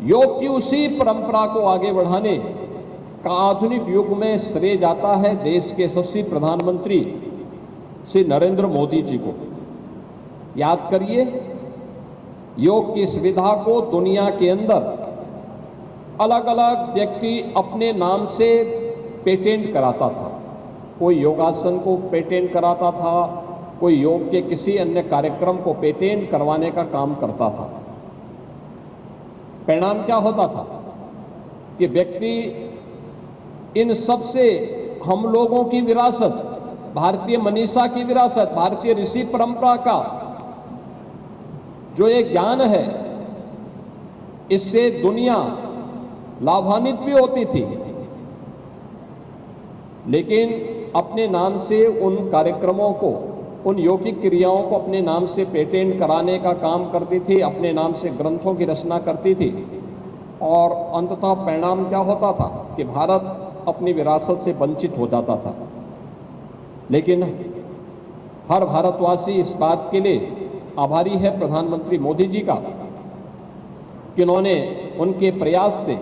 योग की उसी परंपरा को आगे बढ़ाने का आधुनिक युग में श्रेय जाता है देश के यशस्वी प्रधानमंत्री श्री नरेंद्र मोदी जी को। याद करिए, योग की सुविधा को दुनिया के अंदर अलग अलग व्यक्ति अपने नाम से पेटेंट कराता था। कोई योगासन को पेटेंट कराता था, कोई योग के किसी अन्य कार्यक्रम को पेटेंट करवाने का काम करता था। परिणाम क्या होता था कि व्यक्ति इन सब से हम लोगों की विरासत, भारतीय मनीषा की विरासत, भारतीय ऋषि परंपरा का जो ये ज्ञान है, इससे दुनिया लाभान्वित भी होती थी, लेकिन अपने नाम से उन कार्यक्रमों को, उन यौगिक क्रियाओं को अपने नाम से पेटेंट कराने का काम करती थी, अपने नाम से ग्रंथों की रचना करती थी। और अंततः परिणाम क्या होता था कि भारत अपनी विरासत से वंचित हो जाता था। लेकिन हर भारतवासी इस बात के लिए आभारी है प्रधानमंत्री मोदी जी का कि उन्होंने, उनके प्रयास से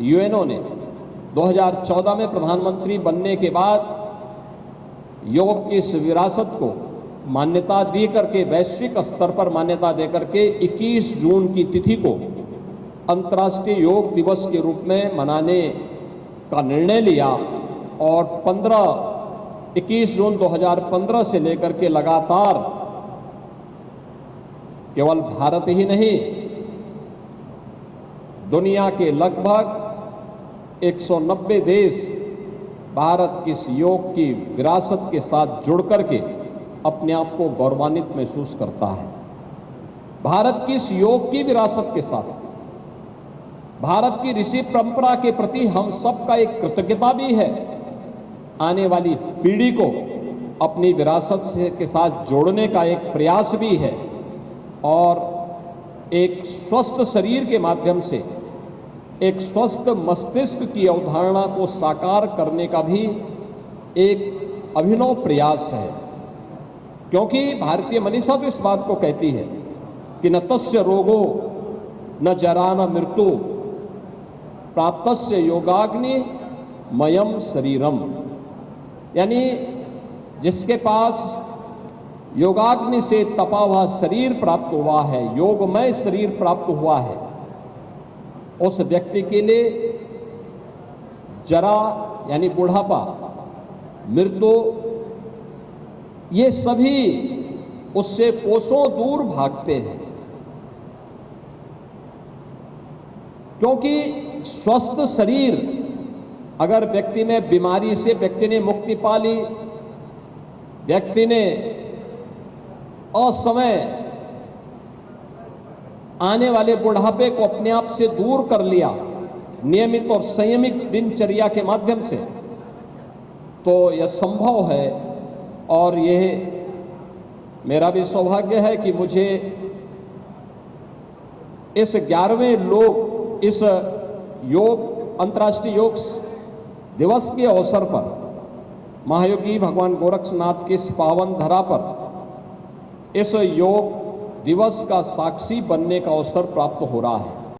यूएनओ ने 2014 में प्रधानमंत्री बनने के बाद योग की इस विरासत को मान्यता दी करके, वैश्विक स्तर पर मान्यता देकर के 21 जून की तिथि को अंतर्राष्ट्रीय योग दिवस के रूप में मनाने का निर्णय लिया। और 21 जून 2015 से लेकर के लगातार केवल भारत ही नहीं, दुनिया के लगभग 190 देश भारत की इस योग की विरासत के साथ जुड़ करके अपने आप को गौरवान्वित महसूस करता है। भारत की इस योग की विरासत के साथ भारत की ऋषि परंपरा के प्रति हम सबका एक कृतज्ञता भी है। आने वाली पीढ़ी को अपनी विरासत के साथ जोड़ने का एक प्रयास भी है और एक स्वस्थ शरीर के माध्यम से एक स्वस्थ मस्तिष्क की अवधारणा को साकार करने का भी एक अभिनव प्रयास है। क्योंकि भारतीय मनीषा तो इस बात को कहती है कि न तस्य रोगो न जरा न मृत्यु प्राप्तस्य योगाग्नि मयम शरीरम, यानी जिसके पास योगाग्नि से तपा हुआ शरीर प्राप्त हुआ है, योगमय शरीर प्राप्त हुआ है, उस व्यक्ति के लिए जरा यानी बुढ़ापा, मृत्यु, ये सभी उससे कोसों दूर भागते हैं। क्योंकि स्वस्थ शरीर, अगर व्यक्ति में बीमारी से व्यक्ति ने मुक्ति पा ली, व्यक्ति ने असमय आने वाले बुढ़ापे को अपने आप से दूर कर लिया नियमित और संयमित दिनचर्या के माध्यम से, तो यह संभव है। और यह मेरा भी सौभाग्य है कि मुझे इस 11वें इस योग अंतर्राष्ट्रीय योग दिवस के अवसर पर महायोगी भगवान गोरक्षनाथ की इस पावन धरा पर इस योग दिवस का साक्षी बनने का अवसर प्राप्त हो रहा है।